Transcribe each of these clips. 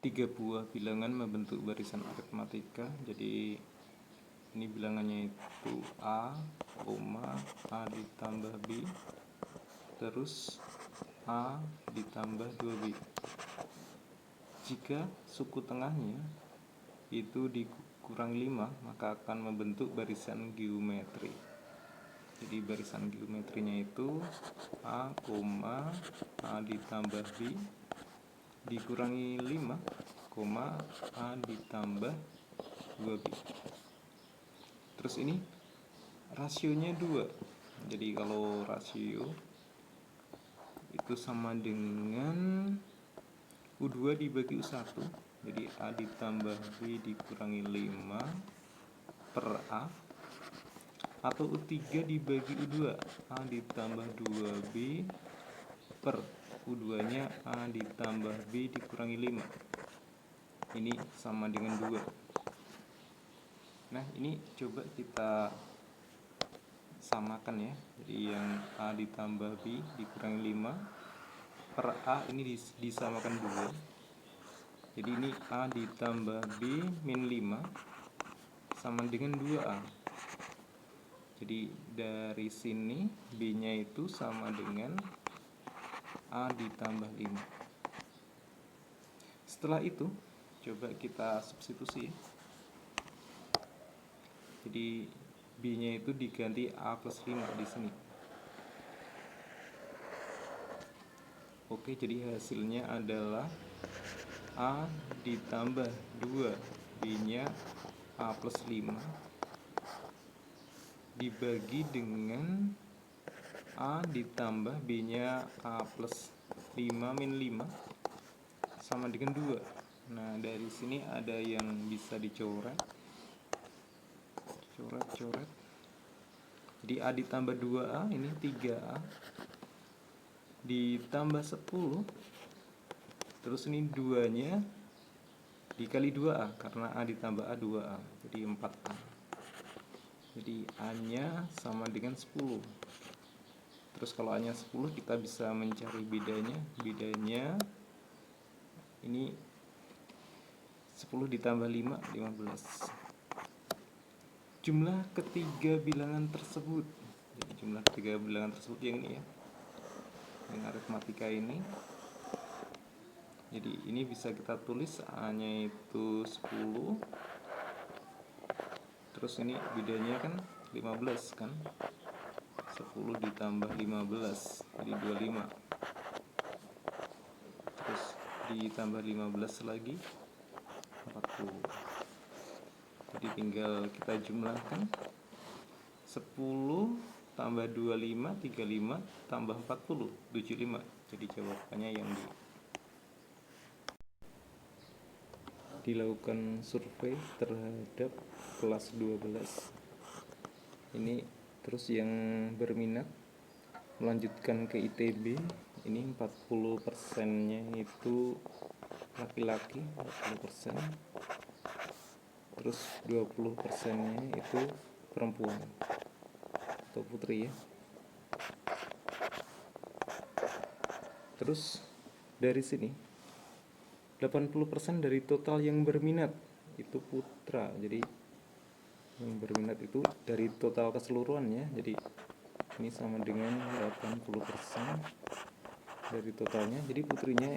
Tiga buah bilangan membentuk barisan aritmatika. Jadi ini bilangannya itu A, A ditambah B, terus A ditambah 2B. Jika suku tengahnya itu dikurang 5, maka akan membentuk barisan geometri. Jadi barisan geometrinya itu A, A ditambah B dikurangi 5, A ditambah 2B. Terus ini rasionya 2. Jadi kalau rasio itu sama dengan U2 dibagi U1. Jadi A ditambah B dikurangi 5 per A, atau U3 dibagi U2, A ditambah 2B per U2 nya A ditambah B dikurangi 5. Ini sama dengan 2. Nah ini coba kita samakan ya. Jadi yang A ditambah B dikurangi 5 per A ini disamakan 2. Jadi ini A ditambah B min 5 sama dengan 2A. Jadi dari sini B nya itu sama dengan A ditambah 5. Setelah itu coba kita substitusi. Jadi B nya itu diganti A plus 5 di sini. Oke, jadi hasilnya adalah A ditambah 2, B nya A plus 5 dibagi dengan A ditambah B nya A plus 5 min 5 sama dengan 2. Nah dari sini ada yang bisa dicoret. Coret. Jadi A ditambah 2A ini 3A ditambah 10. Terus ini 2 nya dikali 2A, karena A ditambah A 2A, jadi 4A. Jadi A nya sama dengan 10. Terus kalau A nya 10 kita bisa mencari bedanya. Bedanya ini 10 ditambah 5, 15. Jumlah ketiga bilangan tersebut. Jadi jumlah ketiga bilangan tersebut yang ini ya, yang aritmatika ini. Jadi ini bisa kita tulis A nya itu 10. Terus ini bedanya kan 15 kan, 10 ditambah 15 jadi 25. Terus ditambah 15 lagi 40. Jadi tinggal kita jumlahkan 10 tambah 25, 35 tambah 40, 75. Jadi jawabannya yang dilakukan survei terhadap kelas 12. Ini terus yang berminat melanjutkan ke ITB, ini 40%-nya itu laki-laki, 40%. Terus 20%-nya itu perempuan atau putri ya. Terus dari sini 80% dari total yang berminat itu putra. Jadi yang berminat itu dari total keseluruhannya. Jadi ini sama dengan 80% dari totalnya. Jadi putrinya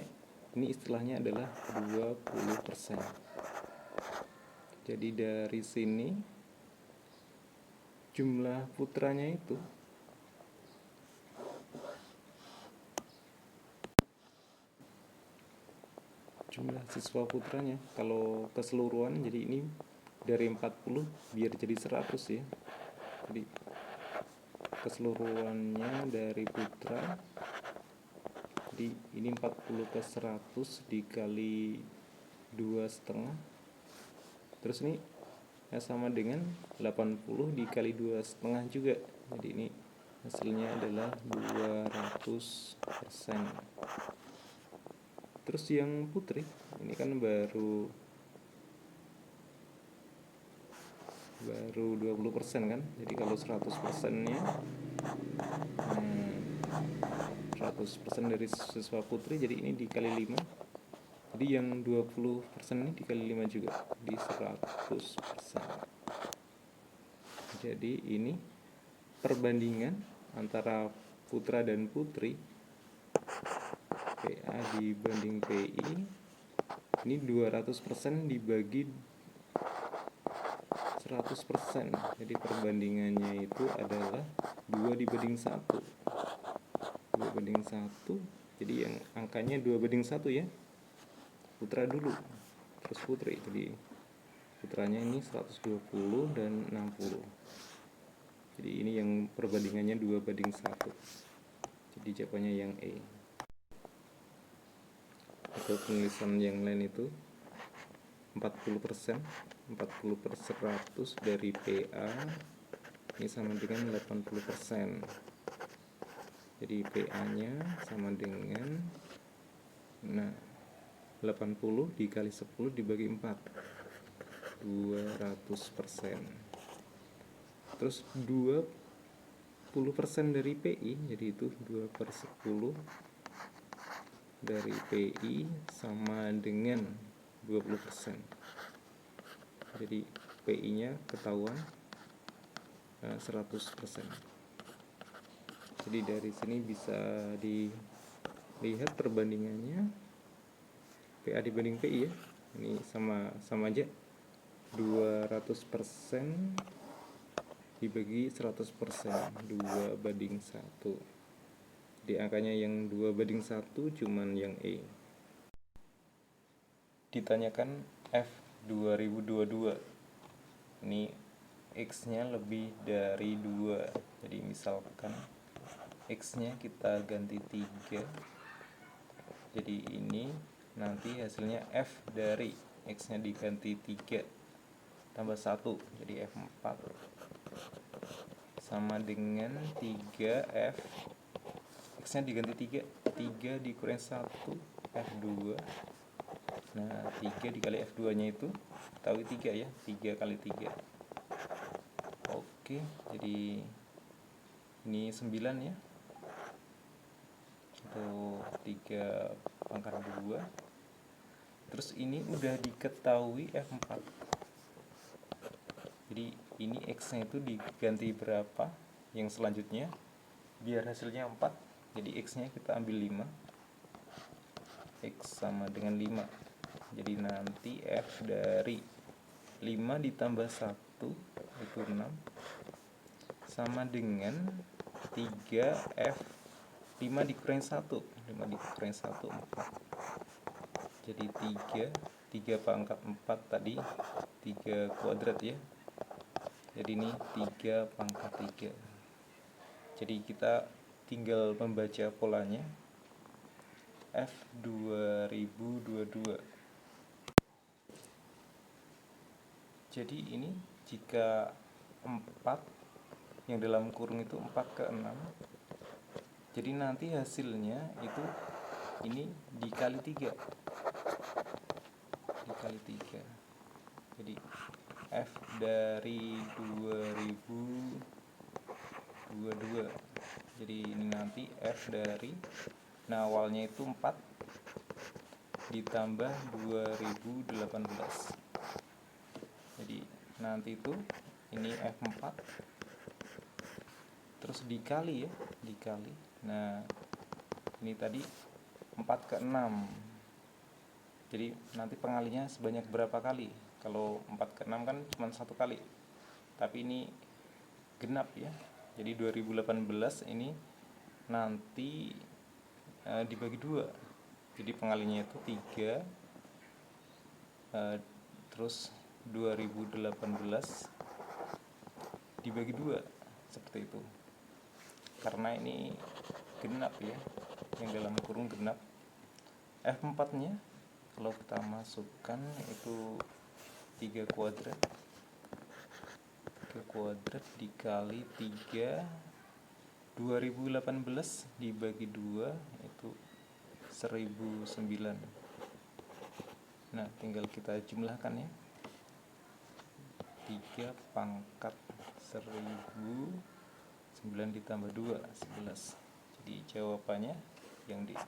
ini istilahnya adalah 20%. Jadi dari sini jumlah putranya itu jumlah siswa putranya kalau keseluruhan, jadi ini dari 40 biar jadi 100 ya. Jadi keseluruhannya dari putra, jadi ini 40 ke 100 dikali 2,5. Terus ini sama dengan 80 dikali 2,5 juga. Jadi ini hasilnya adalah 200%. Terus yang putri ini kan baru 20% kan. Jadi kalau 100%-nya 100% dari siswa putri, jadi ini dikali 5 Jadi yang 20% ini dikali 5 juga, di 100%. Jadi ini perbandingan antara putra dan putri, PA dibanding PI, ini 200% dibagi 100%. Jadi perbandingannya itu adalah 2 dibanding 1. 2 banding 1. Jadi yang angkanya 2 banding 1 ya. Putra dulu, terus putri. Jadi putranya ini 120 dan 60. Jadi ini yang perbandingannya 2 banding 1. Jadi jawabannya yang E. Atau penulisan yang lain itu 40%, 40 per 100 dari PA ini sama dengan 80%. Jadi PA nya sama dengan 80 dikali 10 dibagi 4, 200%. Terus 20% dari PI, jadi itu 2 per 10 dari PI sama dengan 20%. Jadi PI nya ketahuan 100%. Jadi dari sini bisa dilihat perbandingannya PA dibanding PI ya. Ini sama aja, 200% dibagi 100%, 2 banding 1. Jadi angkanya yang 2 banding 1 cuman yang E. Ditanyakan F 2022. Ini X nya lebih dari 2. Jadi misalkan X nya kita ganti 3. Jadi ini nanti hasilnya F dari X nya diganti 3 tambah 1, jadi F4 sama dengan 3F X nya diganti 3 dikurangi 1, F2. Nah 3 dikali F2 nya itu tahu 3 ya, 3 kali 3. Oke, jadi ini 9 ya, atau 3 pangkat 2. Terus ini udah diketahui F4. Jadi ini X nya itu diganti berapa yang selanjutnya biar hasilnya 4. Jadi X nya kita ambil 5, X sama dengan 5. Jadi nanti F dari 5 ditambah 1 itu 6 sama dengan 3F 5 dikurangi 1, 5 dikurangi 1 4. Jadi 3 pangkat 4 tadi 3 kuadrat ya. Jadi ini 3 pangkat 3. Jadi kita tinggal membaca polanya. F 2022. Jadi ini jika 4 yang dalam kurung itu 4 ke 6, jadi nanti hasilnya itu ini dikali 3. Dikali 3. Jadi F dari 2022. Jadi ini nanti F dari, nah awalnya itu 4 ditambah 2018. Jadi nanti itu ini F4 terus dikali ya, dikali. Nah ini tadi 4 ke 6. Jadi nanti pengalinya sebanyak berapa kali? Kalau 4 ke 6 kan cuma 1 kali. Tapi ini genap ya. Jadi 2018 ini nanti dibagi 2. Jadi pengalinya itu 3 terus 2018 dibagi 2 seperti itu. Karena ini genap ya, yang dalam kurung genap. F4 nya kalau kita masukkan itu 3 kuadrat dikali 3, 2018 dibagi 2 itu 1009. Nah tinggal kita jumlahkan ya, 3 pangkat 1000, 9 ditambah 2, 11. Jadi jawabannya yang D.